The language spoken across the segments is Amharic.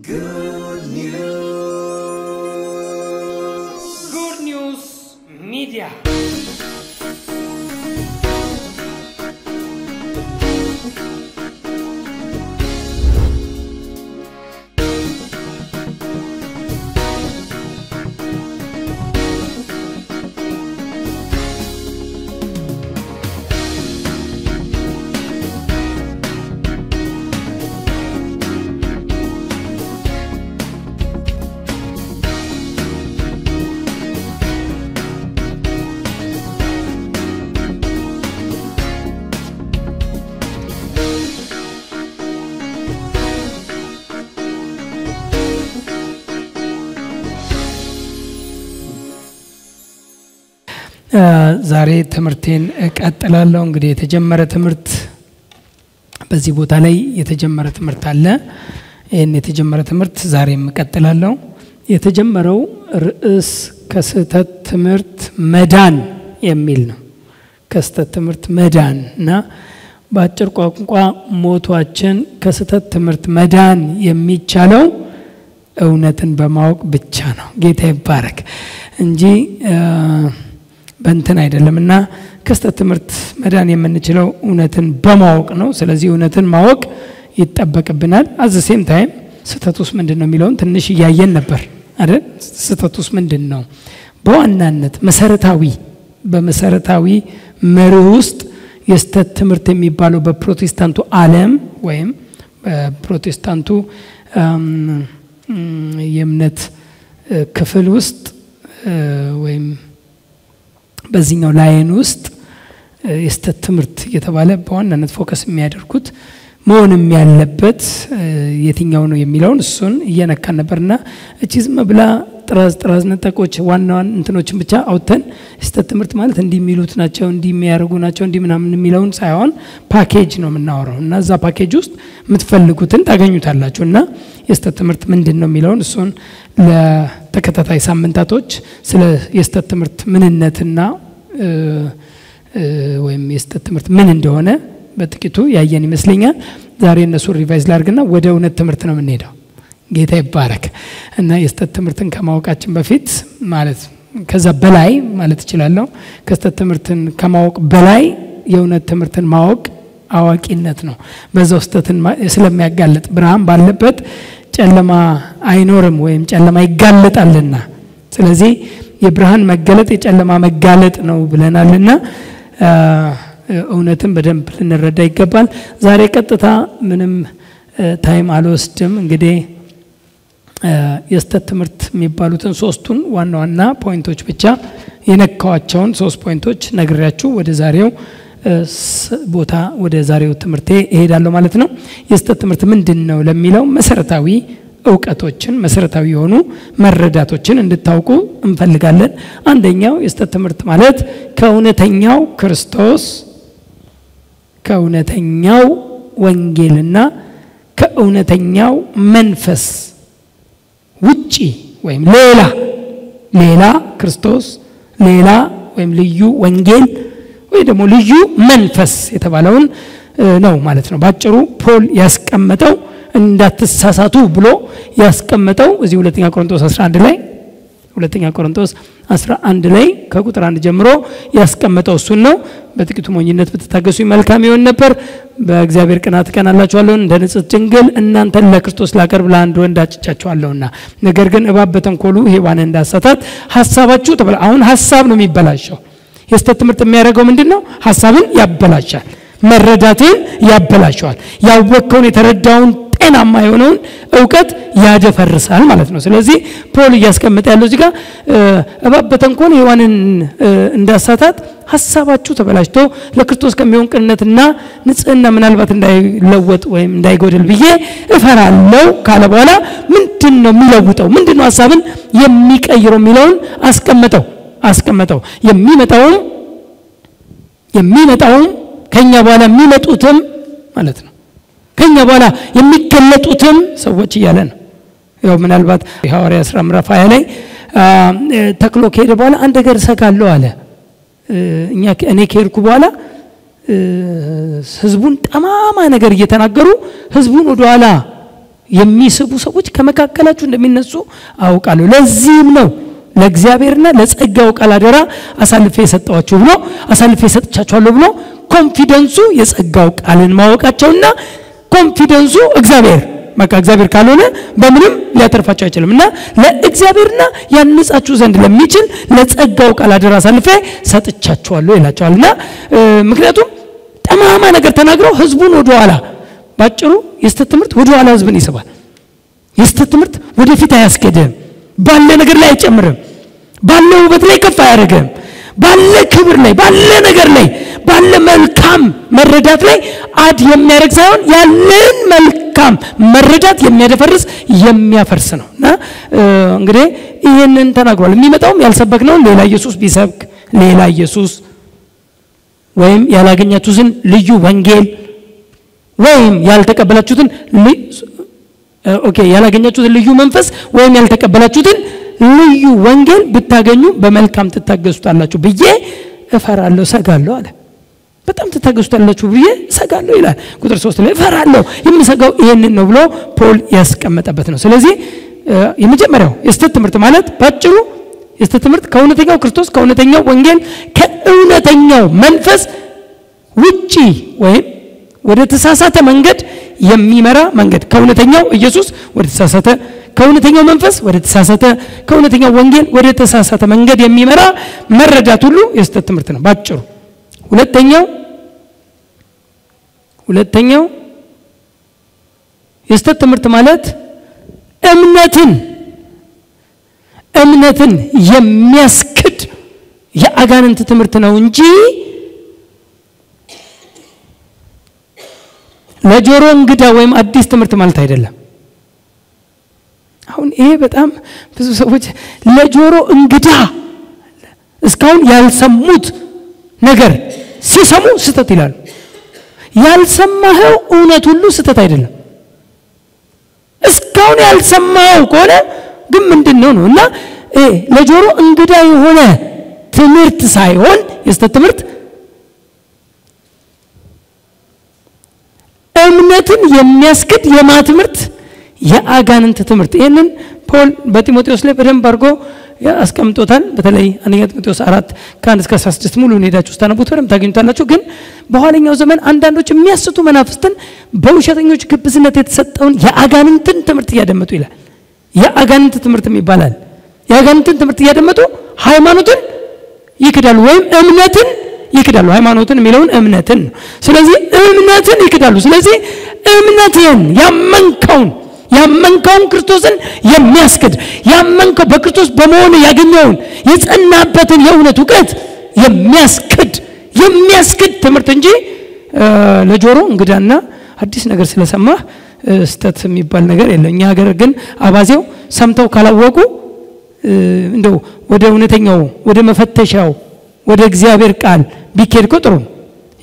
Good News Media. ዛሬ ትምርቴን ቀጥላለሁ እንግዲህ የተጀመረ ትምርት በዚህ ቦታ ላይ የተጀመረ ትምርት አለ ይሄን የተጀመረ ትምርት ዛሬም ቀጥላለሁ የተጀመረው ርዕስ ከስተት ትምርት መዳን የሚል ነው ከስተት ትምርት መዳንና በአጭር ቋንቋ ሞቷችን ከስተት ትምርት መዳን የሚቻለው እውነትን በማወቅ ብቻ ነው ጌታ ይባረክ እንጂ በእንትን አይደለምና ከስተት ትምርት መዳን የምንችለው እውነትን በማወቅ ነው ስለዚህ እውነትን ማወቅ ይተበቀብናል at the same time ስተቱስ ምንድነው የሚለውን ትንሽ ያያየን ነበር አይደል ስተቱስ ምንድነው በዋናነት በመሰረታዊ መርህ ውስጥ የስተት ትምርት የሚባለው በፕሮቴስታንቱ ዓለም ወይም በፕሮቴስታንቱ የእምነት ክፍል ውስጥ ወይም በዚህኛው ላይን ውስጥ የስተት ትምርት የተባለ በዋናነት ፎከስ የሚያደርጉት መሆንም ያለበት የትኛው ነው የሚለውን እሱን እየነካን ነበርና እቺዝም ብላ ጥራዝ ነጠቆች ዋናዋን እንትኖችን ብቻ አውጥተን የስተት ትምርት ማለት እንዲሚሉት ናቸው እንዲሚያርጉ ናቸው እንዲምናምን የሚለውን ሳይሆን ፓኬጅ ነው የምናወራው እና እዛ ፓኬጅ ውስጥ የምትፈልጉትን ታገኙታላችሁና የስተት ትምርት ምንድነው የሚለውን እሱን ለተከታታይ ሳምንታቶች ስለ የስተት ትምርት ምንነትና ወይም የስተት ትምርት ምን እንደሆነ በጥቂቱ ያየን ይመስለኛል ዛሬ እነሱ ሪቫይዝ ላድርግና ወደ እውነት ትምርት ነው የምንሄደው ጌታ ይባረክ እና የስተት ትምርትን ከማወቃችን በፊት ማለት ከዛ በላይ ማለት ይችላልው ከስተት ትምርትን ከማወቅ በላይ የእውነት ትምርትን ማወቅ አዋቂነት ነው በዛው ስተትን ስለሚያጋልጥ ብርሃን ባለበት ጨለማ አይኖርም ወይም ጨለማ ይጋለጣልና ስለዚህ የብርሃን መገለጥ የጨለማ መጋለጥ ነው ብለናልና እውነትን በደንብ ልንረዳ ይገባል ዛሬ ቀጥታ ምንም ታይም አልወስድም እንግዲህ የስተት ትምርት የሚባሉትን ሶስቱን ዋና ፖይንቶች ብቻ የነካዋቸውን 3 ፖይንቶች ነግሬያችሁ ወደ ዛሬው ቦታ ወደ ዛሬው ትምርቴ እሄዳለሁ ማለት ነው የስተት ትምርት ምንድነው ለሚለው መሰረታዊ ዕውቀቶችን መሰረታዊ የሆኑ መረዳቶችን እንድታውቁ እንፈልጋለን አንደኛው የስተት ትምርት ማለት ከእውነተኛው ክርስቶስ ከእውነተኛው ወንጌልና ከእውነተኛው መንፈስ ውጪ ወይም ሌላ ክርስቶስ ሌላ ወይም ልዩ ወንጌል ወይ ደግሞ ልዩ መንፈስ የተባለውን ነው ማለት ነው ባጭሩ ፖል ያስቀመጠው እንዳትሳሳቱ ብሎ ያስቀመጠው እዚህ ሁለተኛ ቆሮንቶስ 11 ላይ ከቁጥር 1 ጀምሮ ያስቀመጠው እሱ ነው በጥቂቱ ሞኝነት በተታገሱ መልካም ይሆን ነበር በእግዚአብሔር ቅናት ቀናላችኋለሁ እንደ ንጽሕት ድንግል እናንተን ለክርስቶስ ላቀርብ ለአንድ ወንድ አጭቻችኋለሁና ነገር ግን እባብ በተንኮሉ ሔዋንን እንዳሳታት ሐሳባችሁ ተበላ አሁን ሐሳብ ነው የሚበላሸው የስተት ትምርት የሚያደርገው ምንድነው ሐሳብን ያበላሻል መረዳትን ያበላሻል ያወቀውን የተረዳውን ጤናማ የሆነውን ዕውቀት ያደፈርሳል ማለት ነው ስለዚህ ፖል ያስቀመጠ ያለው እዚህ ጋር እባብ በተንኮል ሔዋንን እንዳሳታት ሐሳባችሁ ተበላሽቶ ለክርስቶስ ከሚሆን ቅንነትና ንጽህና ምናልባት እንዳይለወጥ ወይም እንዳይጎድል ብዬ እፈራለሁ ካለ በኋላ ምንድነው የሚለውጠው ምንድነው ሐሳብን የሚቀይረው የሚለውን አስቀመጠው የሚመጣው ከኛ በኋላ የሚመጡትም ማለት ነው ከኛ በኋላ የሚገለጡትም ሰዎች እያለ ነው ያው ምናልባት ሐዋርያት ሥራ ምዕራፍ 20 ላይ ተክሎ ከሄደ በኋላ አንድ ነገር ሰጋለው አለ እኔ ከሄድኩ በኋላ ህዝቡን ጠማማ ነገር እየተናገሩ ህዝቡን ወደ ኋላ የሚስቡ ሰዎች ከመካከላችሁ እንደሚነሱ አውቃለሁ ለዚህም ነው ለእግዚአብሔርና ለጸጋው ቃል አደራ አሳልፌ የሰጣችሁ ብሎ አሳልፌ ሰጥቻችኋለሁ ብሎ ኮንፊደንሱ የጸጋው ቃልን ማወቃቸውና ኮንፊደንሱ እግዚአብሔር ካልሆነ በምንም ሊያተርፋቸው አይችልምና ለእግዚአብሔርና ያንጻችሁ ዘንድ ለሚችል ለጸጋው ቃል አደራ አሳልፌ ሰጥቻችኋለሁ ይላቸዋልና ምክንያቱም ጠማማ ነገር ተናግረው ህዝቡን ወደ ኋላ ባጭሩ የስተት ትምህርት ወደ ኋላ ህዝብን ይስባል የስተት ትምህርት ወደፊት አያስኬድም ባለ ነገር ላይ አይጨምርም ባለ ውበት ላይ ከፍ አያደርግም ባለ ክብር ላይ ባለ ነገር ላይ ባለ መልካም መረዳት ላይ አድ የሚያደርግ ሳይሆን ያለን መልካም መረዳት የሚያደፈርስ የሚያፈርስ ነውና እንግዲህ ይሄንን ተናግሯል የሚመጣው ያልሰበክነው ሌላ ኢየሱስ ቢሰብክ ሌላ ኢየሱስ ወይም ያላገኛችሁትን ልዩ ወንጌል ወይም ያልተቀበላችሁትን ያላገኛችሁትን ልዩ መንፈስ ወይም ያልተቀበላችሁትን ልዩ ወንጌል ብታገኙ በመልካም ትታገሱታላችሁ ብዬ እፈራለሁ ሰጋለሁ አለ በጣም ትታገሱታላችሁ ብዬ ሰጋለሁ ይላል ቁጥር 3 ላይ እፈራለሁ የምሰጋው ይሄንን ነው ብሎ ፖል ያስቀመጠበት ነው ስለዚህ የመጀመሪያው የስተት ትምህርት ማለት ባጭሩ የስተት ትምህርት ከእውነተኛው ክርስቶስ ከእውነተኛው ወንጌል ከእውነተኛው መንፈስ ውጪ ወይም ወደ ተሳሳተ መንገድ የሚመራ መንገድ ከእውነተኛው ኢየሱስ ወደ ተሳሳተ ከእውነተኛው መንፈስ ወደ ተሳሳተ ከእውነተኛው ወንጌል ወደ ተሳሳተ መንገድ የሚመራ መረዳት ሁሉ የስተት ትምህርት ነው ባጭሩ ሁለተኛው የስተት ትምህርት ማለት እምነትን የሚያስክድ የአጋንንት ትምህርት ነው እንጂ ለጆሮ እንግዳ ወይም አዲስ ትምህርት ማለት አይደለም አሁን ይሄ በጣም ብዙ ሰዎች ለጆሮ እንግዳ እስካሁን ያልሰሙት ነገር ሲሰሙ ስተት ይላሉ ያልሰማኸው እውነት ሁሉ ስተት አይደለም እስካሁን ያልሰማኸው ከሆነ ግን ምንድነው ነውና ለጆሮ እንግዳ የሆነ ትምህርት ሳይሆን የስተት ትምህርት እምነትን የሚያስክድ የማትምርት የአጋንንት ትምህርት ይሄንን ፖል በጢሞቴዎስ ላይ በደንብ አድርጎ ያስቀምጦታል በተለይ አንደኛ ጢሞቴዎስ 4:1-16 ሙሉ ሄዳችሁ ታነቡት በደንብ ታገኙታላችሁ ግን በኋለኛው ዘመን አንዳንዶች የሚያስቱ መናፍስትን በውሸተኞች ግብዝነት የተሰጠውን የአጋንንትን ትምህርት ያደመጡ ይላል የአጋንንት ትምህርት ይባላል የአጋንንትን ትምህርት ያደመጡ ሃይማኖትን ይክዳሉ ወይም እምነትን ይክዳሉ ሃይማኖትን የሚለውን እምነትን ስለዚህ እምነትን ይክዳሉ ስለዚህ እምነትን ያመንከውን ክርስቶስን የሚያስክድ ያመንከው በክርስቶስ በመሆኑ ያገኘውን የጸናበትን የእውነት ዕውቀት የሚያስክድ ትምህርት እንጂ ለጆሮ እንግዳና አዲስ ነገር ስለሰማህ ስተት የሚባል ነገር የለም እኛ ሀገር ግን አባዜው ሰምተው ካላወቁ እንደው ወደ እውነተኛው ወደ መፈተሻው ወደ እግዚአብሔር ቃል ቢኬድ ቆጥሩ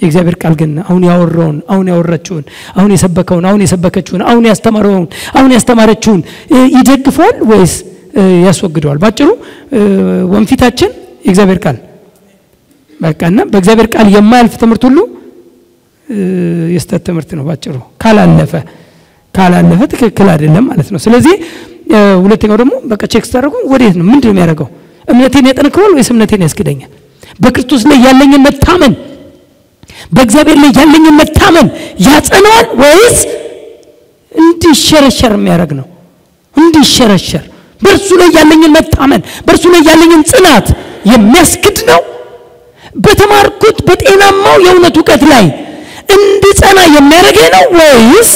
የእግዚአብሔር ቃል ግን አሁን ያወራውን አሁን ያወራችውን አሁን የሰበከውን አሁን የሰበከችውን አሁን ያስተማረውን አሁን ያስተማረችውን ይደግፋል ወይስ ያስወግደዋል ባጭሩ ወንፊታችን የእግዚአብሔር ቃል በቃና በእግዚአብሔር ቃል የማያልፍ ትምህርት ሁሉ የስተት ትምህርት ነው ባጭሩ ካላለፈ ትክክል አይደለም ማለት ነው ስለዚህ ሁለተኛው ደግሞ በቃ ቼክ ታደርጉ ወዴት ነው ምንድነው የሚያደርገው እምነቴን ያጠነክራል ወይስ እምነቴን ያስክደኛል በክርስቶስ ላይ ያለኝን መታመን በእግዚአብሔር ላይ ያለኝን መታመን ያጸናዋል ወይስ እንዲሸረሸር የሚያደርግ ነው እንዲሸረሸር በእርሱ ላይ ያለኝን መታመን በእርሱ ላይ ያለኝን ጽናት የሚያስክድ ነው በተማርኩት በጤናማው የእውነት ዕውቀት ላይ እንድጸና የሚያደርገኝ ነው ወይስ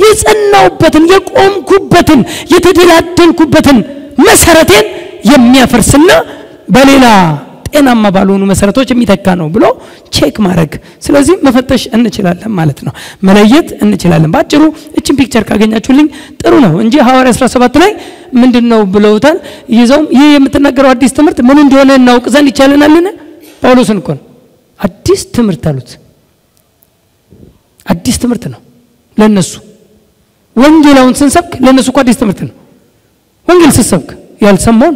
የጸናውበትን የቆምኩበትን የተደላደልኩበትን መሰረቴን የሚያፈርስና በሌላ ጤናማ ባልሆኑ መሰረቶች የሚተካ ነው ብሎ ቼክ ማድረግ ስለዚህ መፈተሽ እንችላለን ማለት ነው መለየት እንችላለን ባጭሩ እቺን ፒክቸር ካገኛችሁልኝ ጥሩ ነው እንጂ ሐዋርያ 17 ላይ ምንድነው ብለውታል ይዘው ይሄ የምትናገረው አዲስ ትምህርት ምን እንደሆነ እናውቅ ዘንድ ይቻለናልን ጳውሎስን እኮ አዲስ ትምህርት አሉት አዲስ ትምህርት ነው ለነሱ ወንጌላውን ስንሰብክ ለነሱ እኮ አዲስ ትምህርት ነው ወንጌል ስንሰብክ ያልሰማው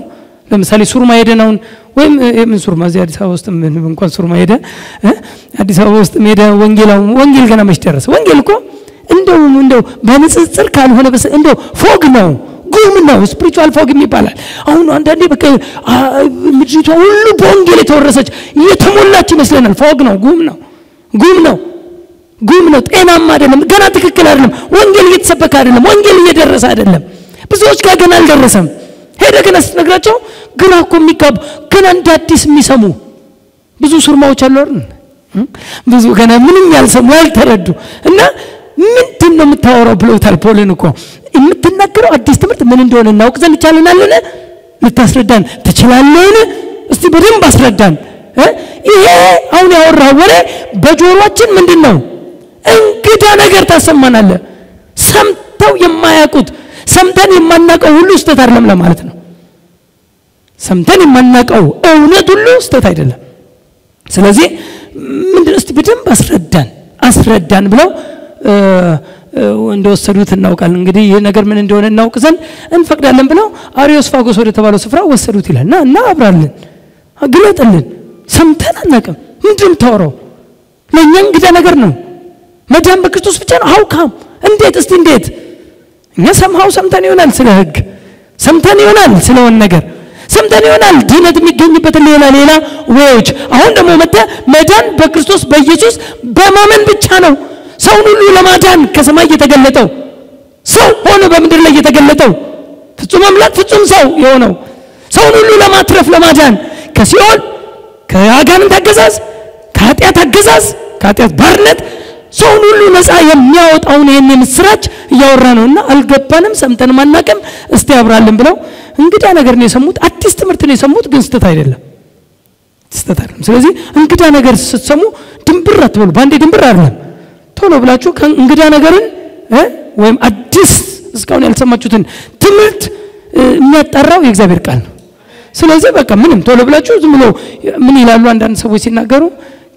ለምሳሌ ሱርማ ሄደናውን ወይም ምን ሱርማ እዚህ አዲስ አበባ ውስጥ ምን እንኳን ሱርማ ሄደ አዲስ አበባ ውስጥ ሄደ ወንጌል ገና መች ደረሰ ወንጌል እኮ እንደው በንጽጽር ካልሆነ እንደው ፎግ ነው ጉም ነው ስፒሪቹዋል ፎግ የሚባላል አሁን አንዳንዴ በቃ ምድሪቷ ሁሉ በወንጌል የተወረሰች እየተሞላች ይመስለናል ፎግ ነው ጉም ነው ጤናማ አይደለም ገና ትክክል አይደለም ወንጌል እየተሰበከ አይደለም ወንጌል እየደረሰ አይደለም ብዙዎች ጋር ገና አልደረሰም ሄደ ገና ስትነግራቸው ግራ እኮ የሚጋቡ ገና እንደ አዲስ የሚሰሙ ብዙ ሱርማዎች አሉ አይደል ብዙ ገና ምንም ያልሰሙ ያልተረዱ እና ምንድነው የምታወራው ብለውታል ፖልን እኮ የምትናገረው አዲስ ትምህርት ምን እንደሆነ እናውቅ ዘንድ ይቻለናልን ልታስረዳን ትችላለህን እስቲ በደንብ አስረዳን ይሄ አሁን ያወራው ወሬ በጆሮአችን ምንድነው እንግዳ ነገር ታሰማናለህ ሰምተው የማያውቁት ሰምተን የማናውቀው ሁሉ ስተት አይደለም ለማለት ነው ሰምተን የማናውቀው እውነት ሁሉ ስተት አይደለም ስለዚህ ምንድነው እስቲ በደንብ አስረዳን ብለው እንደወሰዱት እናውቃለን እንግዲህ ይሄ ነገር ምን እንደሆነ እናውቅ ዘንድ እንፈቅዳለን ብለው አሪዮስፋጎስ ወደ ተባለው ስፍራ ወሰዱት ይላልና አብራልን አግለጥልን ሰምተን አናውቅም ምንድነው ታወራው ለኛ እንግዳ ነገር ነው መዳን በክርስቶስ ብቻ ነው አውካም እንዴት እኛ ሰምተን ይሆናል ስለ ህግ ሰምተን ይሆናል ስለሆነ ነገር ሰምተን ይሆናል ድነት የሚገኝበት ሌላ ወይዎች አሁን ደግሞ መዳን በክርስቶስ በኢየሱስ በማመን ብቻ ነው ሰውን ሁሉ ለማዳን ከሰማይ የተገለጠው ሰው ሆነ በመድር ላይ የተገለጠው ፍጹም አምላክ ፍጹም ሰው የሆነው ሰውን ሁሉ ለማትረፍ ለማዳን ከሲኦል ከአጋንንት አገዛዝ ከኃጢአት አገዛዝ ከኃጢአት ባርነት ሰውን ሁሉ ነፃ የሚያወጣውን ይሄንን ምስራች ያወራ ነውና አልገባንም ሰምተን ማናቀም እስቲ አብራልን ብለው እንግዳ ነገር ነው የሰሙት አዲስ ትምህርት ነው የሰሙት ግን ስተት አይደለም ስለዚህ እንግዳ ነገር ስትሰሙ ድንብር አትበሉ ባንዴ ድንብር አይደለም ቶሎ ብላችሁ እንግዳ ነገርን ወይም አዲስ እስካሁን ያልሰማችሁትን ትምህርት የሚያጣራው የእግዚአብሔር ቃል ነው ስለዚህ በቃ ምንም ቶሎ ብላችሁ ዝም ብሎ ምን ይላሉ አንዳንድ ሰዎች ሲናገሩ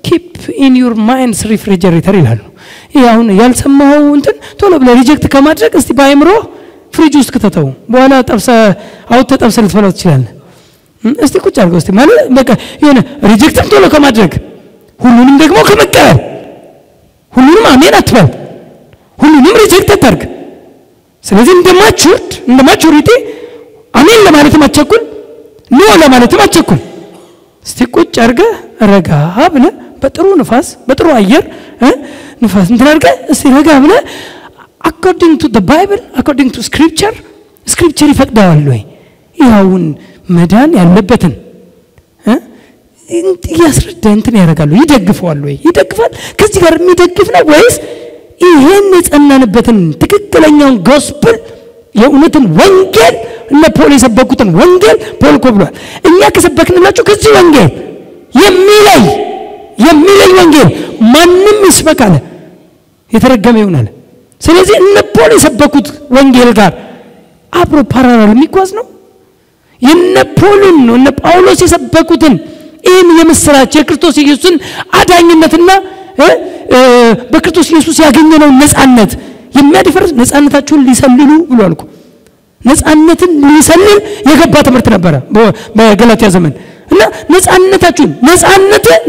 keep in your minds refrigerator ይላሉ ያውን ያልሰማው እንትን ቶሎ ብለ ሪጀክት ከማድረግ እስቲ ባይምሮ ፍሪጅ ውስጥ ከተተው በኋላ ጠብሰ ልትበላው ትችላለህ እስቲ ቁጭ አድርገው እስቲ ማለት በቃ የሆነ ሪጀክት ቶሎ ከማድረግ ሁሉንም ደግሞ ከመቀበል ሁሉንም አሜን አትበል ሁሉንም ሪጀክት አታርግ ስለዚህ እንደማቹሪቲ አሜን ለማለትም አትቸኩል ኖ ለማለትም አትቸኩል እስቲ ቁጭ አድርገህ ረጋ ብለህ በጥሩ ንፋስ በጥሩ አየር ንፋስ እንድናርገ እስቲ ረጋ ብለህ according to the bible according to scripture ይፈቅዳል ወይ ያውን መዳን ያለበትን ያስረዳ እንትን ያደርጋሉ ይደግፋሉ ወይ ይደግፋል ከዚህ ጋር የሚደግፍ ነው ወይስ ይሄን የጸናንበትን ትክክለኛውን ጎስፔል የእውነትን ወንጌል እና ፖል የሰበኩትን ወንጌል ፖል እኮ ብሏል እኛ ከሰበክንላችሁ ከዚህ ወንጌል የሚለይ ወንጌል ማንም ይስበካል የተረገመ ይሆናል ስለዚህ እነ ፖል የሰበኩት ወንጌል ጋር አብሮ ፓራላል የሚጓዝ ነው የነ ፖልን ነው እነ ጳውሎስ የሰበኩትን ይህን የምስራች የክርስቶስ ኢየሱስን አዳኝነትና በክርስቶስ ኢየሱስ ያገኘነው ነፃነት የሚያደፈርስ ነፃነታችሁን ሊሰልሉ ብሏል እኮ ነፃነትን ሊሰልል የገባ ትምህርት ነበር በገላትያ ዘመን እና ነፃነታችሁን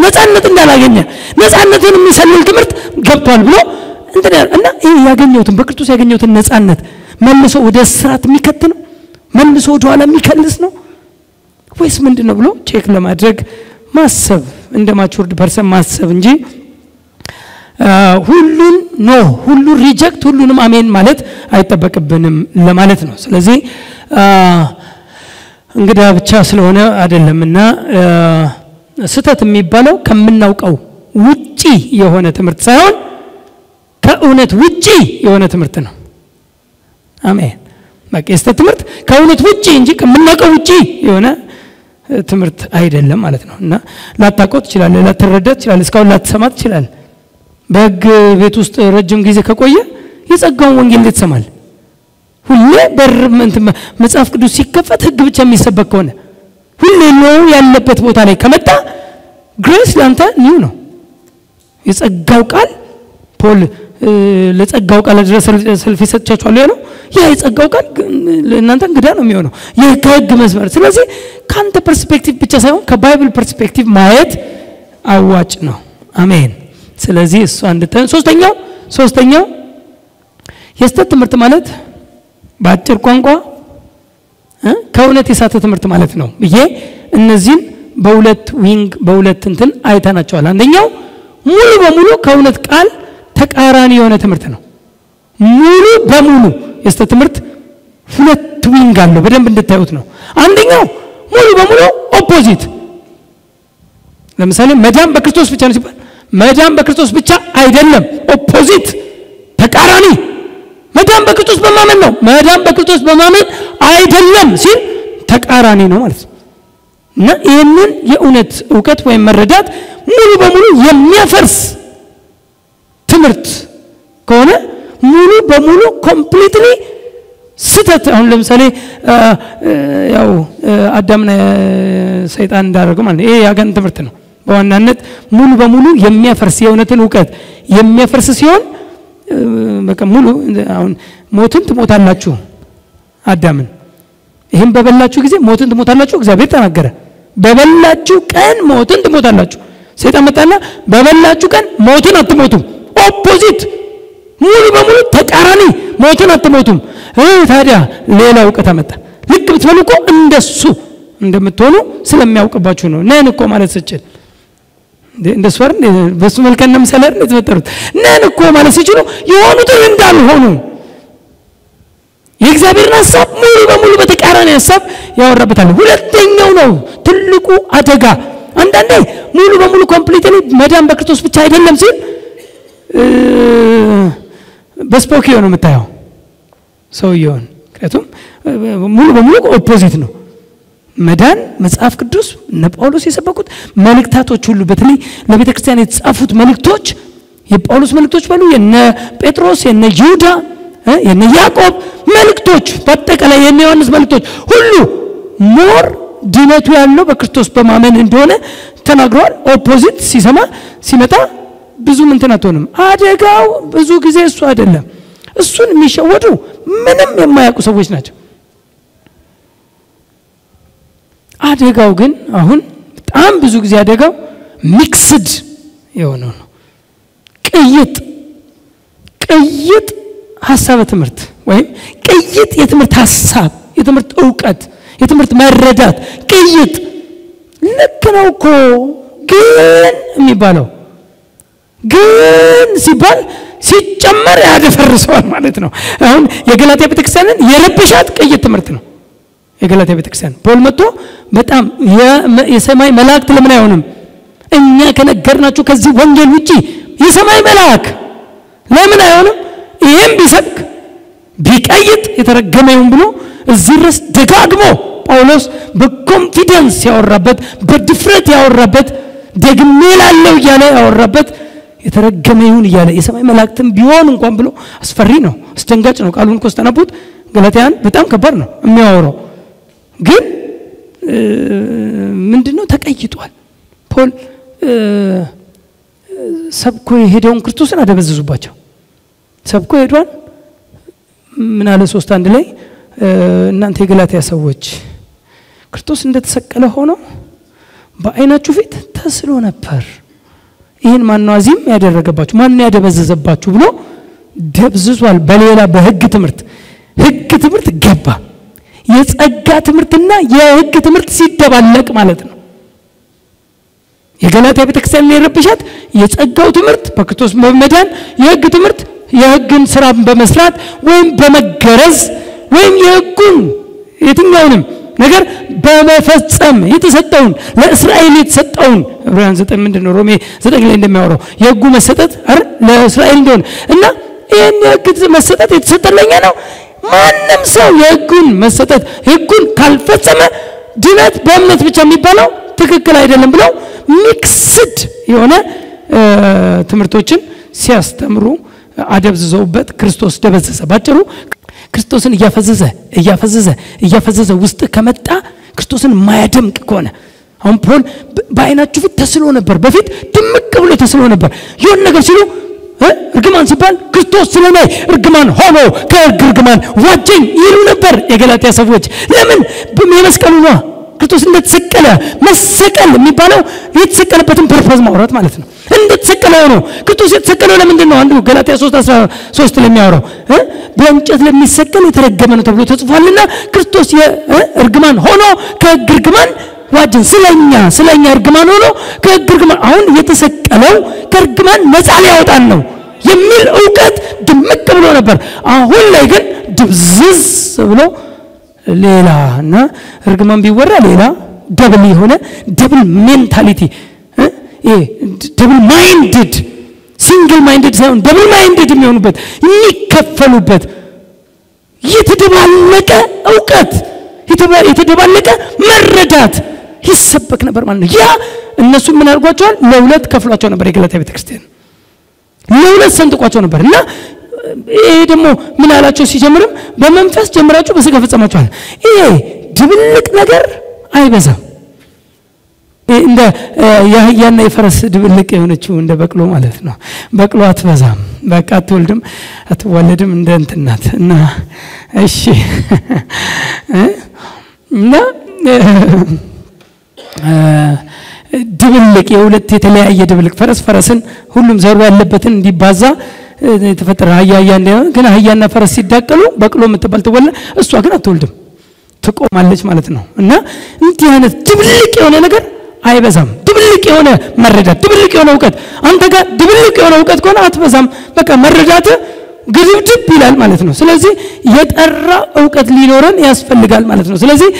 ነፃነት እንዳላገኘ ነፃነትን የሚሰልል ትምህርት ገብቷል ብሎ እና ይሄ ያገኘውትን በክርስቶስ ያገኘውትን ነፃነት መልሶ ወደ እስራት የሚከት ነው መልሶ ወደ ኋላ የሚከልስ ነው ወይስ ምንድነው ብሎ ቼክ ለማድረግ ማሰብ እንደማቹርድ ፐርሰን ማሰብ እንጂ ሁሉ ሪጀክት ሁሉንም አሜን ማለት አይተበቀብንም ለማለት ነው ስለዚህ እንግዳ ብቻ ስለሆነ አይደለምና ስተት የሚባለው ከምናውቀው ውጪ የሆነ ትምህርት ሳይሆን ከእውነት ውጪ የሆነ ትምህርት ነው አሜን ማከስተ ትምህርት ከእውነት ውጪ እንጂ ከምናውቀው ውጪ የሆነ ትምህርት አይደለም ማለት ነውና ላታቆት ይችላል ላተረዳት ይችላል እስካሁን ላትሰማት ይችላል በግ ቤት ውስጥ ረጅም ጊዜ ከቆየ የጸጋውን ወንጌል ልትሰማል ሁሌ መጽሐፍ ቅዱስ ሲከፈት ህግ ብቻ የሚሰበክ ሆነ ሁሌ ነው ያለበት ቦታ ላይ ከመጣ ግሬስ ላንተ ኒው ነው የጸጋው ቃል ፖል ለጸጋው ቃል ድረስ ሰልፍ ይሰጣቸዋል ያለው ያ የጸጋው ቃል ለእናንተ እንግዳ ነው የሚሆነው የህግ መስመር ስለዚህ ካንተ ፐርስፔክቲቭ ብቻ ሳይሆን ከባይብል ፐርስፔክቲቭ ማየት አዋጭ ነው አሜን ስለዚህ እሱ አንድ ሶስተኛው የስተት ትምህርት ማለት በአጭር ቋንቋ ከእውነት የሳተ ትምህርት ማለት ነው ብዬ እነዚህን በሁለት እንትን አይተናቸዋል። አንደኛው ሙሉ በሙሉ ከእውነት ቃል ተቃራኒ የሆነ ትምህርት ነው። ሙሉ በሙሉ የስተት ትምህርት ሁለት ዊንግ አለው በደንብ እንድታዩት ነው። አንደኛው ሙሉ በሙሉ ኦፖዚት። ለምሳሌ መዳን በክርስቶስ ብቻ ነው ሲባል መዳን በክርስቶስ ብቻ አይደለም፣ ኦፖዚት ተቃራኒ። መዳን በክርስቶስ በማመን ነው፣ መዳን በክርስቶስ በማመን አይደለም ሲል ተቃራኒ ነው ማለት ነው። እና ይህንን የእውነት ዕውቀት ወይም መረዳት ሙሉ በሙሉ የሚያፈርስ ትምህርት ከሆነ ሙሉ በሙሉ ኮምፕሊትሊ ስተት። አሁን ለምሳሌ ያው አዳምና ሰይጣን እንዳደረገው ማለት ይሄ ያገን ትምህርት ነው። በዋናነት ሙሉ በሙሉ የሚያፈርስ የእውነትን ዕውቀት የሚያፈርስ ሲሆን በቃ ሙሉ አሁን ሞትን ትሞታላችሁ አዳምን ይሄን በበላችሁ ጊዜ ሞትን ትሞታላችሁ እግዚአብሔር ተናገረ። በበላችሁ ቀን ሞትን ትሞታላችሁ። ሰይጣን መጣና በበላችሁ ቀን ሞትን አትሞቱም። ኦፖዚት ሙሉ በሙሉ ተቃራኒ ሞትን አትሞቱም። ታዲያ ሌላ ዕውቀት አመጣ። ልክ ብትበሉ እኮ እንደሱ እንደምትሆኑ ስለሚያውቅባችሁ ነው። ነን እኮ ማለት ሲችል እንደሱ አይደል በሱ መልካም ምሳሌ አይደል የተፈጠሩት። ነን እኮ ማለት ሲችሉ የሆኑት እንዳልሆኑ የእግዚአብሔርን ሐሳብ ሙሉ በሙሉ በተቃራኒ ሐሳብ ያወራበታል። ሁለተኛው ነው ትልቁ አደጋ። አንዳንዴ ሙሉ በሙሉ ኮምፕሊትሊ መዳን በክርስቶስ ብቻ አይደለም ሲል በስፖኪዮ ነው የምታየው ሰውየውን። ምክንያቱም ሙሉ በሙሉ ኦፖዚት ነው። መዳን መጽሐፍ ቅዱስ እነ ጳውሎስ የሰበኩት መልእክታቶች ሁሉ በተለይ ለቤተ ክርስቲያን የተጻፉት መልእክቶች የጳውሎስ መልእክቶች በሉ የነ ጴጥሮስ የነ ይሁዳ የነ ያዕቆብ መልእክቶች በአጠቃላይ የነ ዮሐንስ መልእክቶች ሁሉ ሞር ድነቱ ያለው በክርስቶስ በማመን እንደሆነ ተናግሯል። ኦፖዚት ሲመጣ ብዙ እንትን አትሆንም። አደጋው ብዙ ጊዜ እሱ አይደለም። እሱን የሚሸወዱ ምንም የማያውቁ ሰዎች ናቸው። አደጋው ግን አሁን በጣም ብዙ ጊዜ አደጋው ሚክስድ የሆነው ነው። ቅይጥ ሐሳብ ትምህርት ወይም ቅይጥ የትምህርት ሐሳብ የትምህርት ዕውቀት የትምህርት መረዳት ቅይጥ ልክ ነው እኮ ግን የሚባለው ግን ሲባል ሲጨመር ያደፈርሰዋል ማለት ነው። አሁን የገላትያ ቤተክርስቲያንን የረበሻት ቅይጥ ትምህርት ነው። የገላትያ ቤተክርስቲያን ፖል መጥቶ በጣም የሰማይ መላእክት ለምን አይሆንም እኛ ከነገርናችሁ ከዚህ ወንጌል ውጪ የሰማይ መልአክ ለምን አይሆንም ይሄን ቢሰብክ ቢቀይጥ የተረገመ ይሁን ብሎ እዚህ ድረስ ደጋግሞ ጳውሎስ በኮንፊደንስ ያወራበት በድፍረት ያወራበት ደግሜ ላለው እያለ ያወራበት የተረገመ ይሁን እያለ የሰማይ መላእክትም ቢሆን እንኳን ብሎ አስፈሪ ነው፣ አስደንጋጭ ነው። ቃሉን ኮስተናቡት ገላትያን በጣም ከባድ ነው የሚያወራው። ግን ምንድነው ተቀይጧል። ፖል ሰብኮ የሄደውን ክርስቶስን አደበዘዙባቸው። ሰብኮ ሄዷል ምን አለ 3:1 ላይ እናንተ የገላትያ ሰዎች ክርስቶስ እንደተሰቀለ ሆኖ በአይናችሁ ፊት ተስሎ ነበር። ይሄን ማን ነው አዚም ያደረገባችሁ ማን ነው ያደበዘዘባችሁ ብሎ ደብዝዟል። በሌላ በህግ ትምህርት ገባ። የጸጋ ትምህርትና የህግ ትምህርት ሲደባለቅ ማለት ነው። የገላትያ ቤተክርስቲያን የረበሻት የጸጋው ትምህርት በክርስቶስ በመዳን የህግ ትምህርት የህግን ስራ በመስራት ወይም በመገረዝ ወይም የህጉን የትኛውንም ነገር በመፈጸም የተሰጠውን ለእስራኤል የተሰጠውን ዕብራውያን 9 ምንድነው ሮሜ 9 ላይ እንደሚያወራው የህጉ መሰጠት ለእስራኤል እንደሆነ እና ይሄን የህግ መሰጠት የተሰጠለኛ ነው። ማንም ሰው የህጉን መሰጠት ህጉን ካልፈጸመ ድነት በእምነት ብቻ የሚባለው ትክክል አይደለም ብለው ሚክስድ የሆነ ትምህርቶችን ሲያስተምሩ አደብዝዘውበት ክርስቶስ ደበዘዘ። ባጭሩ ክርስቶስን እያፈዘዘ ውስጥ ከመጣ ክርስቶስን ማያደምቅ ከሆነ አሁን ፖል በአይናችሁ ፊት ተስሎ ነበር። በፊት ድምቅ ብሎ ተስሎ ነበር። ይሁን ነገር ሲሉ እርግማን ሲባል ክርስቶስ ስለኔ እርግማን ሆኖ ከእርግማን ዋጀኝ ይሉ ነበር የገላትያ ሰዎች። ለምን የመስቀሉ ነው ክርስቶስ እንደተሰቀለ መሰቀል የሚባለው የተሰቀለበትን ፐርፐዝ ማውራት ማለት ነው። እንደተሰቀለ ነው ክርስቶስ የተሰቀለው ለምንድን ነው? አንዱ ገላትያ 3:13 ለሚያወራው በእንጨት ለሚሰቀል የተረገመ ነው ተብሎ ተጽፏልና ክርስቶስ የእርግማን ሆኖ ከሕግ እርግማን ዋጅን ስለኛ እርግማን ሆኖ ከሕግ እርግማን አሁን የተሰቀለው ከእርግማን ነፃ ሊያወጣን ነው የሚል ዕውቀት ድምቅ ብሎ ነበር። አሁን ላይ ግን ድብዝዝ ብሎ ሌላና እርግማን ቢወራ ሌላ ደብል የሆነ ደብል ሜንታሊቲ ደብል ማይንድድ ሲንግል ማይንድድ ሳይሆን ደብል ማይንድድ የሚሆኑበት የሚከፈሉበት የተደባለቀ ዕውቀት የተደባለቀ መረዳት ይሰበክ ነበር ማለት ነው። ያ እነሱ ምን አድርጓቸዋል? ለሁለት ከፍሏቸው ነበር። የገላትያ ቤተክርስቲያን ለሁለት ሰንጥቋቸው ነበር እና ይሄ ደግሞ ምን አላቸው? ሲጀምርም በመንፈስ ጀምራችሁ በስጋ ፈጸማችኋል። ይሄ ድብልቅ ነገር አይበዛም። እንደ ያህያና የፈረስ ድብልቅ የሆነችው እንደ በቅሎ ማለት ነው። በቅሎ አትበዛም፣ በቃ አትወልድም አትወለድም እንደ እንትናት እና እሺ እና ድብልቅ የሁለት የተለያየ ድብልቅ ፈረስን ሁሉም ዘሩ ያለበትን እንዲባዛ የተፈጠረ አህያ እንደሆነ ግን አህያና ፈረስ ሲዳቀሉ በቅሎ የምትባል ትወለድ፣ እሷ ግን አትወልድም ትቆማለች ማለት ነው። እና እንዲህ አይነት ድብልቅ የሆነ ነገር አይበዛም። ድብልቅ የሆነ መረዳት ድብልቅ የሆነ ዕውቀት አንተ ጋር ድብልቅ የሆነ ዕውቀት ከሆነ አትበዛም። በቃ መረዳት ግድብድብ ይላል ማለት ነው። ስለዚህ የጠራ ዕውቀት ሊኖረን ያስፈልጋል ማለት ነው። ስለዚህ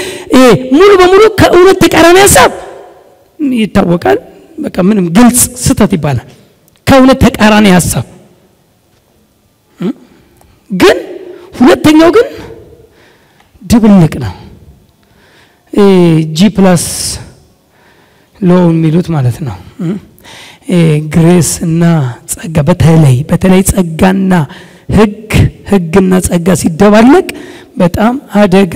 ሙሉ በሙሉ ከእውነት ተቃራኒ ሐሳብ ይታወቃል። በቃ ምንም ግልጽ ስተት ይባላል ከእውነት ተቃራኒ ሐሳብ። ግን ሁለተኛው ግን ድብልቅ ነው። G+ ሎው የሚሉት ማለት ነው። ግሬስ እና ጸጋ በተለይ ጸጋና ህግና ጸጋ ሲደባለቅ በጣም አደጋ።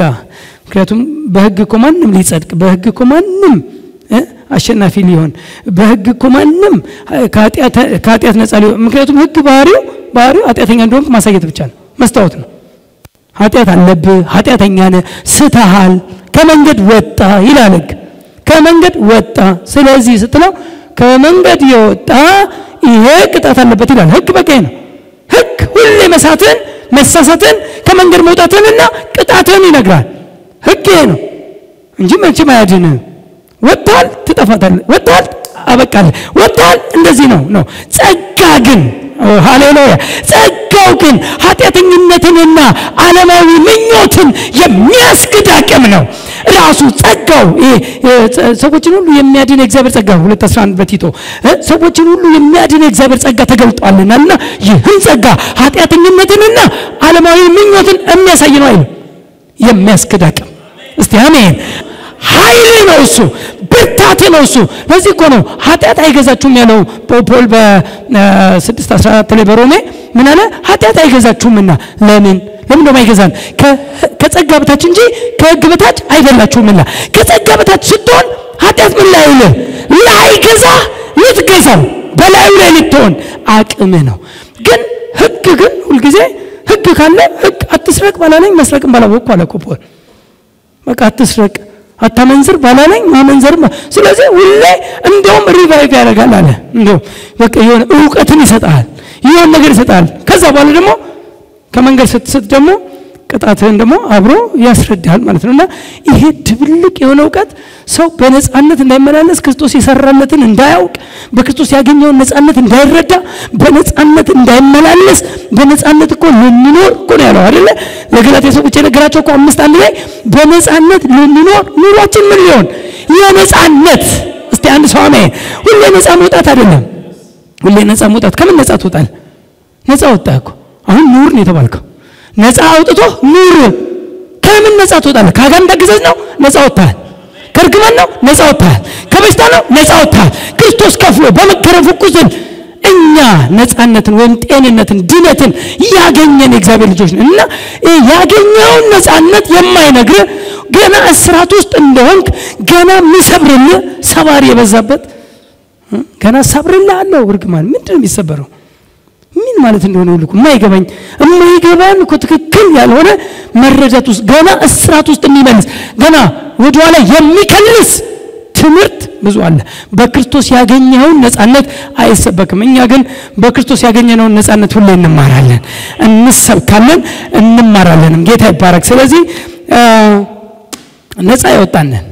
ምክንያቱም በህግ እኮ ማንንም ሊጸድቅ፣ በህግ እኮ ማንንም አሸናፊ ሊሆን፣ በህግ እኮ ማንንም ከኃጢአት ነፃ ሊሆን። ምክንያቱም ህግ ባህሪው ኃጢአተኛ እንደሆንክ ማሳየት ብቻ ነው፣ መስታወት ነው። ኃጢአት አለብህ፣ ኃጢአተኛ ነህ፣ ስተሃል፣ ከመንገድ ወጣ ይላል ህግ። ከመንገድ ወጣ ስለዚህ ስትለው ከመንገድ የወጣ ይሄ ቅጣት አለበት ይላል ህግ። በቃ ነው ህግ ሁሌ መሳሳትን ከመንገድ መውጣትንና ቅጣትን ይነግራል። ህግ ነው እንጂ መቼም አያድንም። ወጣል ትጠፋታለህ፣ ወጣል አበቃለ፣ ወጣል እንደዚህ ነው። ጸጋ ግን ሃሌሉያ ጸጋው ግን ኃጢአተኝነትንና ዓለማዊ ምኞትን የሚያስገዳቅም ነው። ራሱ ጸጋው ሰዎችን ሁሉ የሚያድን እግዚአብሔር ጸጋ 2:11 በቲቶ ሰዎችን ሁሉ የሚያድን እግዚአብሔር ጸጋ ተገልጧልና ይህን ጸጋ ኃጢአተኝነትንና ዓለማዊ ምኞትን የሚያሳይ ነው አይደል? የሚያስገዳቅም። እስቲ አሜን። ኃይል ነው እሱ፣ ብርታት ነው እሱ። ለዚህ እኮ ነው ኃጢአት አይገዛችሁም ያለው ፖል በ6:14 ላይ በሮሜ ምን አለ? ኃጢአት አይገዛችሁምና። ለምን ደሞ አይገዛን? ከጸጋ በታች እንጂ ከሕግ በታች አይደላችሁምና። ከጸጋ በታች ስትሆን ኃጢአት ምን ላይ ገዛ ልትገዛው በላዩ ላይ ልትሆን አቅም ነው። ግን ሕግ ግን ሁልጊዜ ሕግ ካለ ሕግ አትስረቅ ባላለኝ መስረቅም ባላወቅኩ አለ እኮ ፖል። በቃ አትስረቅ አታመንዝር ባላለኝ ማመንዘር። ስለዚህ ሁሌ እንደውም ሪቫይቭ ያደርጋል አለ። እንደው በቃ የሆነ ዕውቀትን ይሰጣል፣ የሆነ ነገር ይሰጣል። ከዛ በኋላ ደግሞ ከመንገድ ስትስት ደግሞ ቅጣትን ደግሞ አብሮ ያስረዳል ማለት ነውና ይሄ ድብልቅ የሆነ ዕውቀት ሰው በነጻነት እንዳይመላለስ፣ ክርስቶስ የሰራለትን እንዳያውቅ፣ በክርስቶስ ያገኘውን ነጻነት እንዳይረዳ፣ በነጻነት እንዳይመላለስ፣ በነጻነት እኮ ልንኖር እኮ ነው ያለው አይደለ? ለገላትያ ሰዎች የነገራቸው እኮ 5:1 ላይ በነጻነት ልንኖር ኑሯችን ምን ሊሆን የነጻነት። እስቲ አንድ ሰው አሜን። ሁሌ ነጻ መውጣት አይደለም። ሁሌ ነጻ መውጣት ከምን ነጻ ትወጣለህ? ነጻ ወጣህ እኮ አሁን ኑር ነው የተባልከው። ነጻ አውጥቶ ኑር። ከምን ነጻ ትወጣለህ? ከአጋንንት አገዛዝ ነው ነጻ ወጣህ። ከርግማን ነው ነጻ ወጣህ። ከበሽታ ነው ነጻ ወጣህ። ክርስቶስ ከፍሎ በመከረፉ ቁስል እኛ ነጻነትን ወይም ጤንነትን ድነትን ያገኘን የእግዚአብሔር ልጆች ነን እና ያገኘውን ነጻነት የማይነግር ገና እስራት ውስጥ እንደሆንክ ገና የሚሰብርልህ ሰባሪ የበዛበት ገና ሰብርልሃለሁ። እርግማን ምንድን ነው የሚሰበረው? ምን ማለት እንደሆነ ሁሉ የማይገባን እኮ ትክክል ያልሆነ መረዳት ውስጥ ገና እስራት ውስጥ የሚመልስ ገና ወደ ኋላ የሚከልስ ትምህርት ብዙ አለ። በክርስቶስ ያገኘውን ነፃነት አይሰበክም። እኛ ግን በክርስቶስ ያገኘነውን ነፃነት ሁሌ እንማራለን፣ እንሰብካለን፣ እንማራለንም። ጌታ ይባረክ። ስለዚህ ነፃ ያወጣነን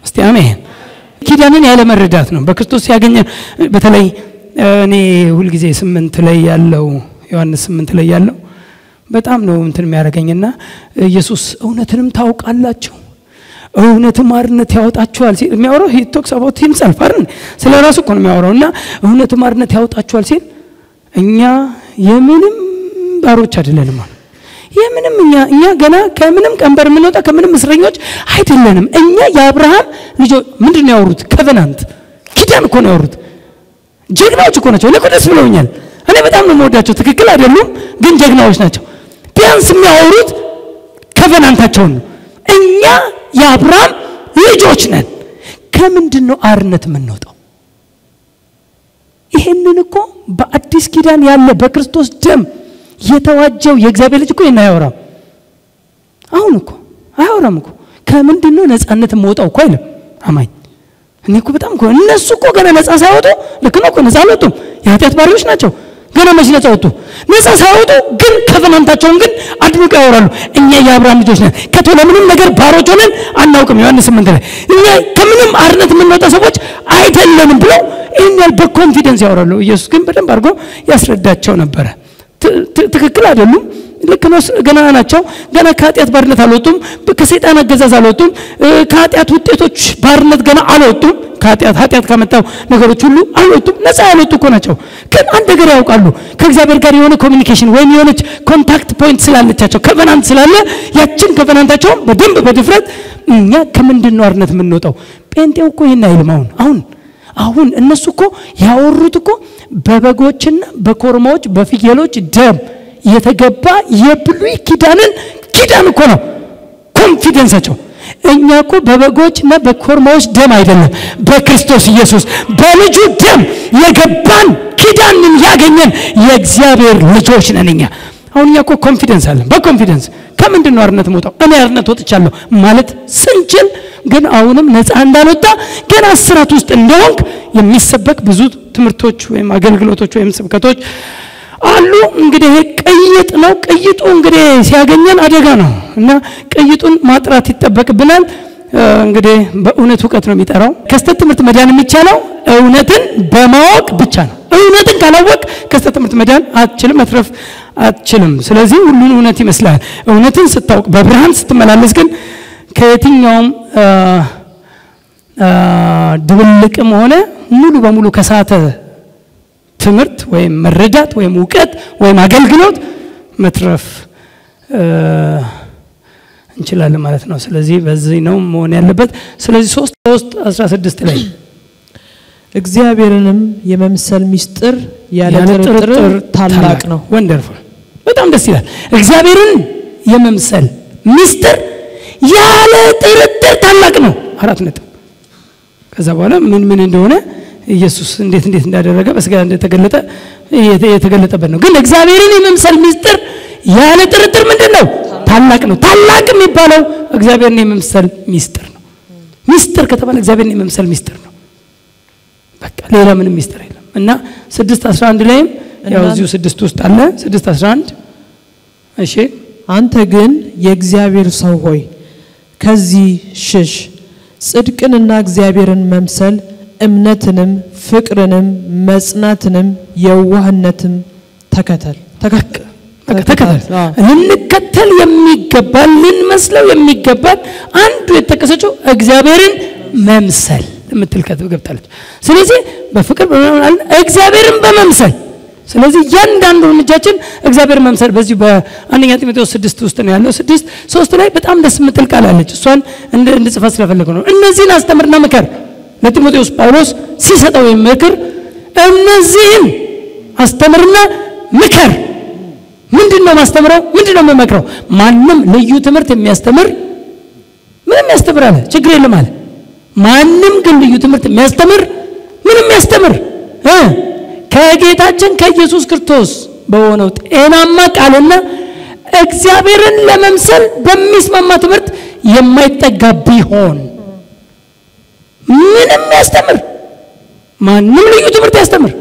እስቲ አሜን። ኪዳንን ያለ መረዳት ነው በክርስቶስ ያገኘ። በተለይ እኔ ሁሉ ጊዜ 8 ላይ ያለው ዮሐንስ 8 ላይ ያለው በጣም ነው እንትን የሚያደርገኝና ኢየሱስ እውነትንም ታውቃላችሁ እውነትም አርነት ያወጣችኋል ሲል የሚያወራው he talks about himself አይደል? ስለ ራሱ እኮ ነው የሚያወራውና እውነትም አርነት ያወጣችኋል ሲል እኛ የምንም ባሮች አይደለንም ማለት የምንም እኛ ገና ከምንም ቀንበር የምንወጣ ከምንም እስረኞች አይደለንም። እኛ የአብርሃም ልጆች ምንድነው ያወሩት? ኮቨናንት ኪዳን እኮ ነው ያወሩት። ጀግናዎች እኮ ናቸው። እኔ ደስ ብለውኛል። እኔ በጣም ነው የምወዳቸው። ትክክል አይደሉም ግን ጀግናዎች ናቸው። ቢያንስ የሚያወሩት ኮቨናንታቸውን ነው። እኛ የአብርሃም ልጆች ነን። ከምንድነው አርነት የምንወጣው? ይሄንን እኮ በአዲስ ኪዳን ያለ በክርስቶስ ደም የተዋጀው የእግዚአብሔር ልጅ እኮ ይናያወራም። አሁን እኮ አያወራም እኮ ከምንድነው ነፃነት የምወጣው እኮ አይልም አማኝ። እኔ እኮ በጣም እኮ እነሱ እኮ ገና ነፃ ሳይወጡ ልክ ነው እኮ ነፃ አልወጡም። የኃጢአት ባሪያዎች ናቸው። ገና መች ነፃ ወጡ? ነፃ ሳይወጡ ግን ኮቨናንታቸውን ግን አድምቀው ያወራሉ። እኛ የአብርሃም ልጆች ነን፣ ከቶ ለምንም ነገር ባሮች ሆነን አናውቅም። ዮሐንስ 8 ላይ እኛ ከምንም አርነት የምንወጣ ሰዎች አይደለንም ብለው ይሄን በኮንፊደንስ ያወራሉ። ኢየሱስ ግን በደንብ አድርጎ ያስረዳቸው ነበረ። ትክክል አይደሉም። ልክ ነው ገና ናቸው። ገና ከኃጢአት ባርነት አልወጡም። ከሰይጣን አገዛዝ አልወጡም። ከኃጢአት ውጤቶች ባርነት ገና አልወጡም። ከኃጢአት ከመጣው ነገሮች ሁሉ አልወጡም። ነፃ ያልወጡ እኮ ናቸው። ግን አንድ ነገር ያውቃሉ። ከእግዚአብሔር ጋር የሆነ ኮሚኒኬሽን ወይም የሆነች ኮንታክት ፖይንት ስላለቻቸው ኮቨናንት ስላለ ያችን ኮቨናንታቸውን በደንብ በድፍረት እኛ ከምንድነው አርነት የምንወጣው? ጴንጤው እኮ ይሄን አይልም። አሁን እነሱ እኮ ያወሩት እኮ በበጎችና በኮርማዎች በፍየሎች ደም የተገባ የብሉይ ኪዳን እኮ ነው ኮንፊደንሳቸው። እኛ እኮ በበጎችና በኮርማዎች ደም አይደለም በክርስቶስ ኢየሱስ በልጁ ደም የገባን ኪዳንን ያገኘን የእግዚአብሔር ልጆች ነን እኛ። አሁን እኛ እኮ ኮንፊደንስ አለን። በኮንፊደንስ ከምንድነው አርነት ሞታው? እኔ አርነት ወጥቻለሁ ማለት ስንችል ግን አሁንም ነፃ እንዳልወጣ ገና እስራት ውስጥ እንደሆንክ የሚሰበክ ብዙ ትምህርቶች ወይም አገልግሎቶች ወይም ስብከቶች አሉ። እንግዲህ ቅይጥ ነው። ቅይጡ እንግዲህ ሲያገኘን አደጋ ነው እና ቅይጡን ማጥራት ይተበቅብናል። እንግዲህ በእውነት ዕውቀት ነው የሚጠራው። ከስተት ትምህርት መዳን የሚቻለው እውነትን በማወቅ ብቻ ነው። እውነትን ካላወቅ ከስተት ትምህርት መዳን አትችልም፣ መትረፍ አትችልም። ስለዚህ ሁሉን እውነት ይመስላል። እውነትን ስታውቅ በብርሃን ስትመላለስ ግን ከየትኛውም ድብልቅም ሆነ ሙሉ በሙሉ ከሳተ ትምህርት ወይም መረዳት ወይም ዕውቀት ወይም አገልግሎት መትረፍ እንችላለን ማለት ነው። ስለዚህ በዚህ ነው መሆን ያለበት። ስለዚህ 3:16 ላይ እግዚአብሔርንም የመምሰል ምስጢር ያለ ጥርጥር ታላቅ ነው። ወንደርፉል በጣም ደስ ይላል። እግዚአብሔርን የመምሰል ምስጢር ያለ ጥርጥር ታላቅ ነው። 4 ነጥብ። ከዛ በኋላ ምን እንደሆነ ኢየሱስ እንዴት እንዳደረገ በስጋ እንደተገለጠ የተገለጠበት ነው። ግን እግዚአብሔርን የመምሰል ምስጢር ያለ ጥርጥር ምንድነው? ታላቅ ነው። ታላቅ የሚባለው እግዚአብሔርን የመምሰል ምስጢር ነው። ምስጢር ከተባለ እግዚአብሔርን የመምሰል ምስጢር ነው። በቃ ሌላ ምንም ምስጢር የለም። እና 6:11 ላይም ያው እዚሁ 6 ውስጥ አለ 6:11 እሺ አንተ ግን የእግዚአብሔር ሰው ሆይ ከዚህ ሽሽ፣ ጽድቅንና እግዚአብሔርን መምሰል እምነትንም ፍቅርንም መጽናትንም የዋህነትም ተከተል። ልንከተል የሚገባል ልንመስለው የሚገባል አንዱ የተጠቀሰችው እግዚአብሔርን መምሰል የምትልከት ገብታለች። ስለዚህ በፍቅር በመምሰል እግዚአብሔርን በመምሰል ስለዚህ ያንዳንዱ እርምጃችን እግዚአብሔር መምሰል በዚህ በአንደኛ ጢሞቴዎስ 6 ውስጥ ነው ያለው። 6:3 ላይ በጣም ደስ የምትል ቃል አለች። እሷን እንድጽፋ ስለፈለኩ ነው። እነዚህን አስተምርና ምከር ለጢሞቴዎስ ጳውሎስ ሲሰጠው ምክር እነዚህን አስተምርና ምከር። ምንድነው ማስተምረው? ምንድነው መመክረው? ማንም ልዩ ትምህርት የሚያስተምር ምንም ያስተምራል ችግር የለም አለ። ማንም ግን ልዩ ትምህርት የሚያስተምር ምንም ያስተምር ከጌታችን ከኢየሱስ ክርስቶስ በሆነው ጤናማ ቃልና እግዚአብሔርን ለመምሰል በሚስማማ ትምህርት የማይጠጋ ቢሆን ምንም ያስተምር ማንም ልዩ ትምህርት ያስተምር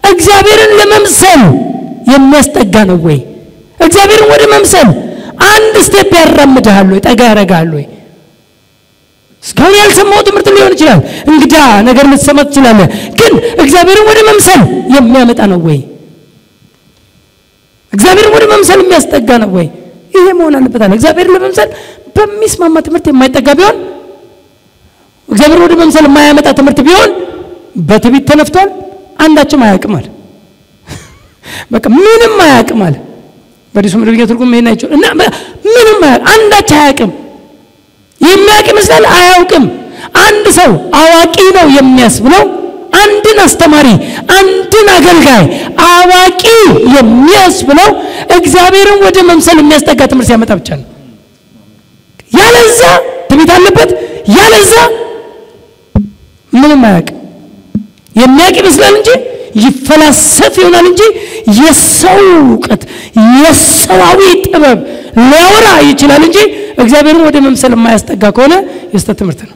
እግዚአብሔርን ለመምሰል የሚያስጠጋ ነው ወይ? እግዚአብሔርን ወደ መምሰል አንድ ስቴፕ ያራምድሃል ወይ? ጠጋ ያረጋል ወይ? እስካሁን ያልሰማው ትምህርት ሊሆን ይችላል እንግዳ ነገር ልትሰማ ትችላለህ ግን እግዚአብሔርን ወደ መምሰል የሚያመጣ ነው ወይ? እግዚአብሔርን ወደ መምሰል የሚያስጠጋ ነው ወይ? ይሄ መሆን አለበት አለ። እግዚአብሔርን ለመምሰል በሚስማማ ትምህርት የማይጠጋ ቢሆን እግዚአብሔርን ወደ መምሰል የማያመጣ ትምህርት ቢሆን በትዕቢት ተነፍቷል አንዳችም አያውቅም አለ። በቃ ምንም አያውቅም አለ። በዲሱ ምድርኛ ትርጉም ይሄን አይቻል እና ምንም አንዳች አያውቅም። የሚያውቅ ይመስላል አያውቅም። አንድ ሰው አዋቂ ነው የሚያስብለው አንድን አስተማሪ አንድን አገልጋይ አዋቂ የሚያስብለው እግዚአብሔርን ወደ መምሰል የሚያስጠጋ ትምህርት ሲያመጣ ብቻ ነው። ያለዛ ትዕቢት አለበት። ያለዛ ምንም አያውቅም። የሚያውቅ ይመስላል እንጂ ይፈላሰፍ ይሆናል እንጂ የሰው ዕውቀት የሰዋዊ ጥበብ ሊያወራ ይችላል እንጂ እግዚአብሔርን ወደ መምሰል የማያስጠጋ ከሆነ የስተት ትምህርት ነው።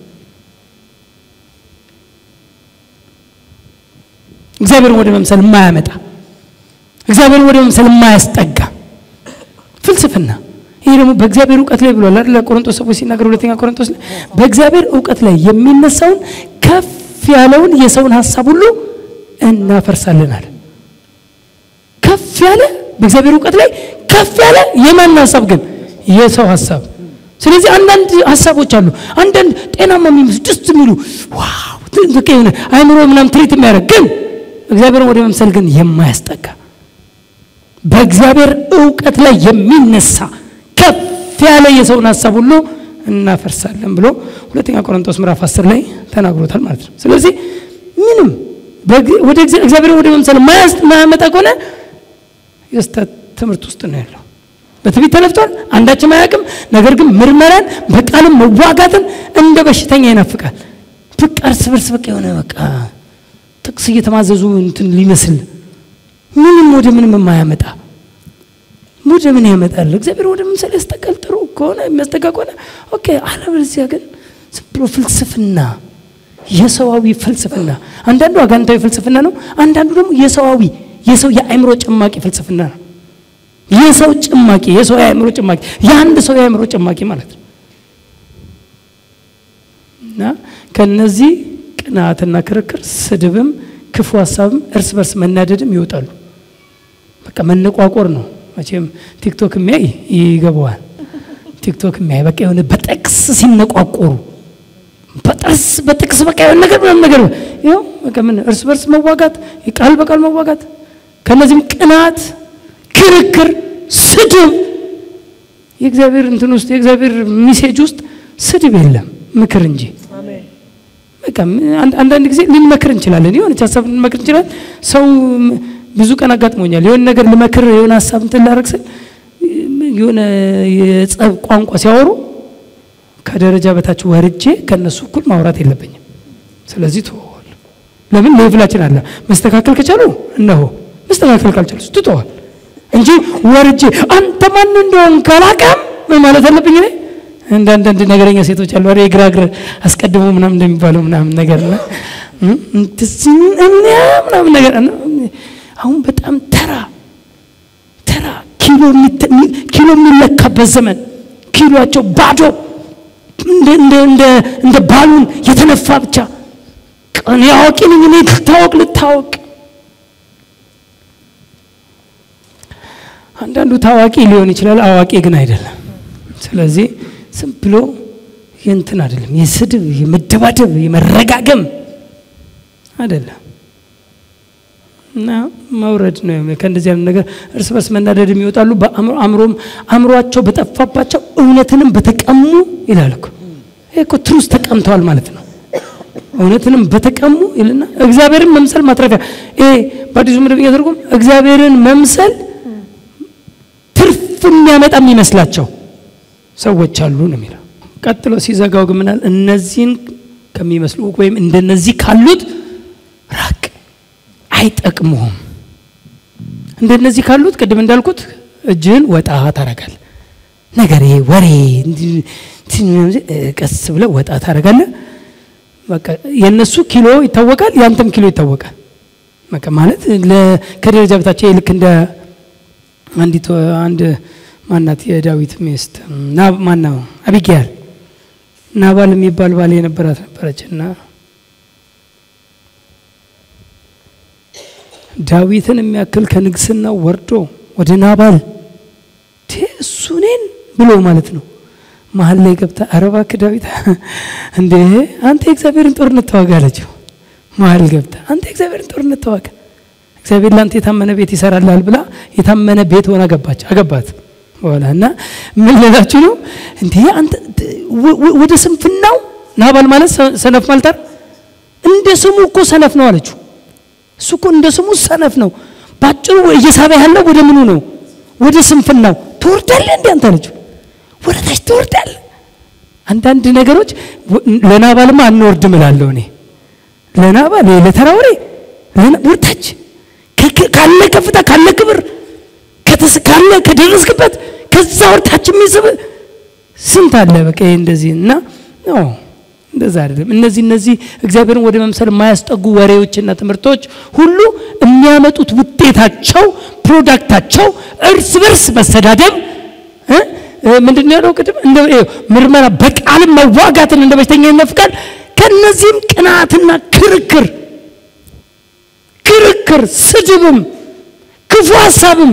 እግዚአብሔርን ወደ መምሰል የማያመጣ እግዚአብሔርን ወደ መምሰል የማያስጠጋ ፍልስፍና። ይሄ ደግሞ በእግዚአብሔር ዕውቀት ላይ ብሏል አይደል? ቆሮንቶስ ሰዎች ሲናገሩ ሁለተኛ ቆሮንቶስ ላይ በእግዚአብሔር ዕውቀት ላይ የሚነሳውን ከፍ ያለውን የሰውን ሐሳብ ሁሉ እናፈርሳለን አለ። ከፍ ያለ በእግዚአብሔር ዕውቀት ላይ ከፍ ያለ የማን ሐሳብ ግን? የሰው ሐሳብ። ስለዚህ አንዳንድ ሐሳቦች አሉ አንዳንድ ጤናማ የሚመስሉ ደስ የሚሉ ዋው ትልቅ አይምሮ ምናምን ትሪት የሚያደርግ ግን እግዚአብሔርን ወደ መምሰል ግን የማያስጠጋ በእግዚአብሔር ዕውቀት ላይ የሚነሳ ከፍ ያለ የሰውን ሐሳብ ሁሉ እናፈርሳለን ብሎ ሁለተኛ ቆሮንቶስ ምዕራፍ 10 ላይ ተናግሮታል ማለት ነው። ስለዚህ ምንም ወደ እግዚአብሔር ወደ መምሰል ማያመጣ ከሆነ የስተት ትምህርት ውስጥ ነው ያለው። በትዕቢት ተነፍቷል አንዳችም አያውቅም። ነገር ግን ምርመራን በቃልም መዋጋትን እንደ በሽተኛ ይናፍቃል። በቃ እርስ በርስ በቃ የሆነ በቃ ጥቅስ እየተማዘዙ እንትን ሊመስል ምንም ወደ ምንም የማያመጣ ወደ ምን ያመጣል? እግዚአብሔር ወደ መምሰል ያስጠጋል። ጥሩ ከሆነ የሚያስጠጋ ከሆነ ኦኬ። አለበለዚያ ግን ዝም ብሎ ፍልስፍና የሰዋዊ ፍልስፍና አንዳንዱ አጋንንታዊ ፍልስፍና ነው። አንዳንዱ ደግሞ የሰው የአእምሮ ጭማቂ ፍልስፍና ነው። የሰው ጭማቂ የሰው የአእምሮ ጭማቂ የአንድ ሰው የአእምሮ ጭማቂ ማለት ነው። እና ከነዚህ ቅናትና ክርክር ስድብም ክፉ ሐሳብም እርስ በርስ መናደድም ይወጣሉ። በቃ መነቋቆር ነው። መቼም ቲክቶክ የሚያይ ይገባዋል። ቲክቶክ የሚያይ በቃ የሆነ በጥቅስ ሲነቋቆሩ በጥቅስ በቃ የሆነ ነገር ይኸው በቃ ምን እርስ በርስ መዋጋት ቃል በቃል መዋጋት ከነዚህም ቅናት ክርክር ስድብ የእግዚአብሔር እንትን ውስጥ የእግዚአብሔር ሜሴጅ ውስጥ ስድብ የለም ምክር እንጂ። በቃ አንዳንድ ጊዜ ልንመክር እንችላለን የሆነ ሐሳብ ልንመክር እንችላለን። ሰው ብዙ ቀን አጋጥሞኛል የሆነ ነገር ልመክር የሆነ ሐሳብ እንትን ላረክሰ የሆነ የጸብ ቋንቋ ሲያወሩ ከደረጃ በታች ወርጄ ከነሱ እኩል ማውራት የለብኝም። ስለዚህ ተወዋል። ለምን ሌቭላችን አለ። መስተካከል ከቻሉ እነሆ መስተካከል ካልቻሉ ትተዋል እንጂ ወርጄ አንተ ማን እንደሆን ካላቀም ማለት አለብኝ እኔ። አንዳንድ ነገረኛ ሴቶች አሉ አሬ ግራግር አስቀድሞ ምናምን እንደሚባለው ምናምን ነገርና ምናምን ነገር አሁን በጣም ተራ ኪሎ የሚለካበት ዘመን ኪሎአቸው ባዶ እንደ ባሉን የተነፋ ብቻ ቀን ያውቂ ነኝ እኔ ልታወቅ አንዳንዱ ታዋቂ ሊሆን ይችላል አዋቂ ግን አይደለም። ስለዚህ ዝም ብሎ የእንትን አይደለም የስድብ የመደባደብ የመረጋገም አይደለም እና መውረድ ነው። ከእንደዚህ አይነት ነገር እርስ በርስ መናደድም ይወጣሉ። አእምሮአቸው በጠፋባቸው እውነትንም በተቀሙ ይላል እኮ እኮ ትሩስ ተቀምተዋል ማለት ነው። እውነትንም በተቀሙ ይልና እግዚአብሔርን መምሰል ማትረፊያ በአዲሱ መደበኛ ትርጉም እግዚአብሔርን መምሰል ትርፍ የሚያመጣ የሚመስላቸው ሰዎች አሉ ነው የሚለው። ቀጥሎ ሲዘጋው ግን ምናል እነዚህን ከሚመስሉ ወይም እንደነዚህ ካሉት ራቅ አይጠቅሙም። እንደነዚህ ካሉት ቅድም እንዳልኩት እጅን ወጣ ታረጋለህ። ነገር ወሬ ቀስ ብለ ወጣ ታረጋለህ። በቃ የነሱ ኪሎ ይታወቃል ያንተም ኪሎ ይታወቃል በቃ ማለት ከደረጃ በታች ልክ እንደ አንድ ማናት የዳዊት ሚስት ማናው አቢጊያል ናባል የሚባል ባል ነበረችና ዳዊትን የሚያክል ከንግስናው ወርዶ ወደ ናባል እሱኔን ብሎ ማለት ነው መሃል ላይ ገብታ አረባክ ዳዊት እንዴ አንተ እግዚአብሔርን ጦርነት ተዋጋለችው መሃል ገብታ አንተ እግዚአብሔርን ጦርነት ተዋጋ እግዚአብሔር ላንተ የታመነ ቤት ይሰራልሃል ብላ የታመነ ቤት ሆና አገባት ወላና ምን ልላችሁ ነው እንዴ አንተ ወደ ስንፍናው ናባል ማለት ሰነፍ ማለት እንደ ስሙ እኮ ሰነፍ ነው አለችው እሱ እኮ እንደ ስሙ ሰነፍ ነው ባጭሩ እየሳበ ያለው ወደ ምኑ ነው ወደ ስንፍናው ትወርዳለህ እንዴ አንተ አለችው ወረታች ትወርዳለህ አንዳንድ ነገሮች ለናባልማ አንወርድም እላለሁ እኔ ለናባል ለተራውሬ ወርታች ካለ ከፍታ ካለ ክብር ከተስካለ ከደረስክበት ከዛ ወርታች የሚስብ ስንት አለ በቃ እንደዚህና ነው እንደዛ አይደለም እነዚህ እግዚአብሔርን ወደ መምሰል የማያስጠጉ ወሬዎችና ትምህርቶች ሁሉ የሚያመጡት ውጤታቸው ፕሮዳክታቸው እርስ በርስ መሰዳደብ ምንድነው ያለው ቅድም እንደ ምርመራ በቃል መዋጋትን እንደ በሽተኛ ይነፍቃል ከነዚህም ቅናትና ክርክር ስድብም ክፉ ሐሳብም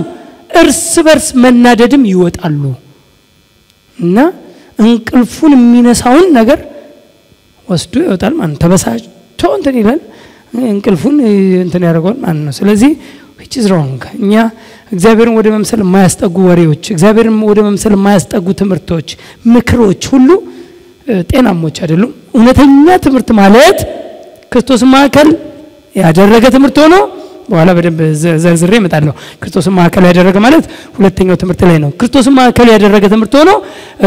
እርስ በርስ መናደድም ይወጣሉ እና እንቅልፉን የሚነሳውን ነገር ወስዶ ይወጣል ማለት ተበሳጭቶ እንትን ይላል እንቅልፉን እንትን ያደርጋል ማለት ነው ስለዚህ which is wrong እኛ እግዚአብሔርን ወደ መምሰል የማያስጠጉ ወሬዎች እግዚአብሔርን ወደ መምሰል የማያስጠጉ ትምህርቶች ምክሮች ሁሉ ጤናሞች አይደሉም እውነተኛ ትምህርት ማለት ክርስቶስ ማዕከል ያደረገ ትምህርት ሆኖ በኋላ በደንብ ዘርዝሬ እመጣለሁ ክርስቶስ ማዕከል ያደረገ ማለት ሁለተኛው ትምህርት ላይ ነው ክርስቶስ ማዕከል ያደረገ ትምህርት ሆኖ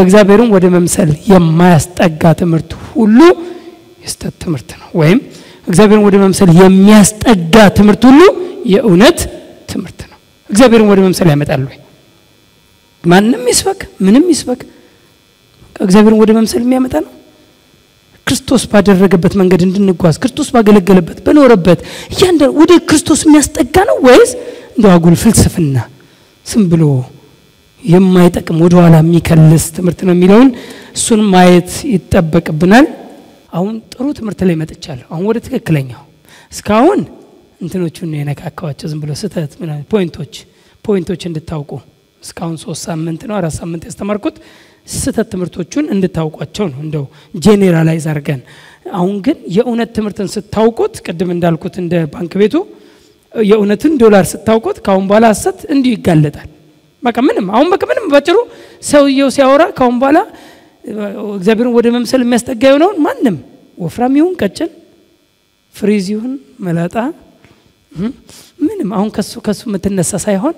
እግዚአብሔርን ወደ መምሰል የማያስጠጋ ትምህርት ሁሉ የስተት ትምህርት ነው ወይም እግዚአብሔርን ወደ መምሰል የሚያስጠጋ ትምህርት ሁሉ የእውነት ትምህርት ነው እግዚአብሔርን ወደ መምሰል ያመጣል ወይ ማንንም ይስበክ ምንም ይስበክ እግዚአብሔርን ወደ መምሰል የሚያመጣ ነው ክርስቶስ ባደረገበት መንገድ እንድንጓዝ ክርስቶስ ባገለገለበት በኖረበት ያንደ ወደ ክርስቶስ የሚያስጠጋ ነው ወይስ እንደው አጉል ፍልስፍና ስም ብሎ የማይጠቅም ወደ ኋላ የሚከልስ ትምህርት ነው የሚለውን እሱን ማየት ይተበቅብናል አሁን ጥሩ ትምህርት ላይ መጥቻለሁ አሁን ወደ ትክክለኛው እስካሁን እንትኖቹን የነካካዋቸው ዝም ብሎ ስተት ፖይንቶች እንድታውቁ እስካሁን 3 ሳምንት ነው 4 ሳምንት ያስተማርኩት ስተት ትምህርቶቹን እንድታውቋቸው ነው እንደው ጄኔራላይዝ አድርገን አሁን ግን የእውነት ትምህርትን ስታውቁት ቅድም እንዳልኩት እንደ ባንክ ቤቱ የእውነትን ዶላር ስታውቁት ካሁን በኋላ ሐሰት እንዲሁ ይጋለጣል በቃ ምንም ባጭሩ ሰውየው ሲያወራ ካሁን በኋላ እግዚአብሔርን ወደ መምሰል የሚያስጠጋው ነው ማንንም ወፍራም ይሁን ቀጭን ፍሪዝ ይሁን መላጣ ምንም አሁን ከሱ የምትነሳ ሳይሆን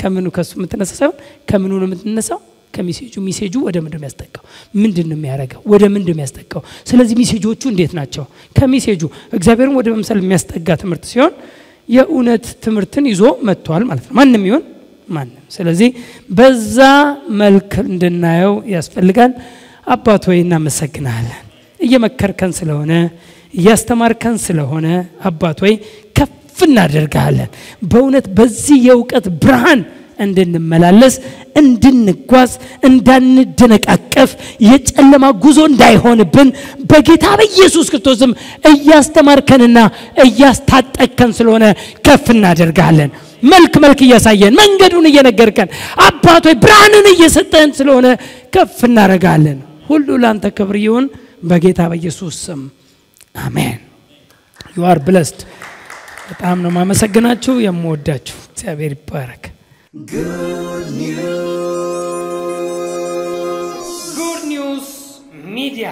ከምኑ ከሱ የምትነሳ ሳይሆን ከምኑ ነው የምትነሳው ከሚሴጁ ወደ ምንድነው የሚያስጠጋው ምንድነው የሚያረጋው ወደ ምንድነው የሚያስጠጋው ስለዚህ ሚሴጆቹ እንዴት ናቸው ከሚሴጁ እግዚአብሔርን ወደ መምሰል የሚያስጠጋ ትምህርት ሲሆን የእውነት ትምህርትን ይዞ መጥቷል ማለት ነው ማንንም ይሁን ማንንም ስለዚህ በዛ መልክ እንድናየው ያስፈልጋል አባት ሆይ እናመሰግናለን እየመከርከን ስለሆነ እያስተማርከን ስለሆነ አባት ሆይ ከፍ እናደርጋለን በእውነት በዚህ የእውቀት ብርሃን እንድንመላለስ እንድንጓዝ እንዳንደነቃቀፍ የጨለማ ጉዞ እንዳይሆንብን በጌታ በኢየሱስ ክርስቶስም እያስተማርከንና እያስታጠቅከን ስለሆነ ከፍ እናደርጋለን መልክ እያሳየን መንገዱን እየነገርከን አባት ሆይ ብርሃንን እየሰጠን ስለሆነ ከፍ እናደርጋለን ሁሉ ላንተ ክብር ይሁን በጌታ በኢየሱስ ስም አሜን you are blessed በጣም ነው ማመሰግናችሁ የምወዳችሁ እግዚአብሔር ይባረክ Good news media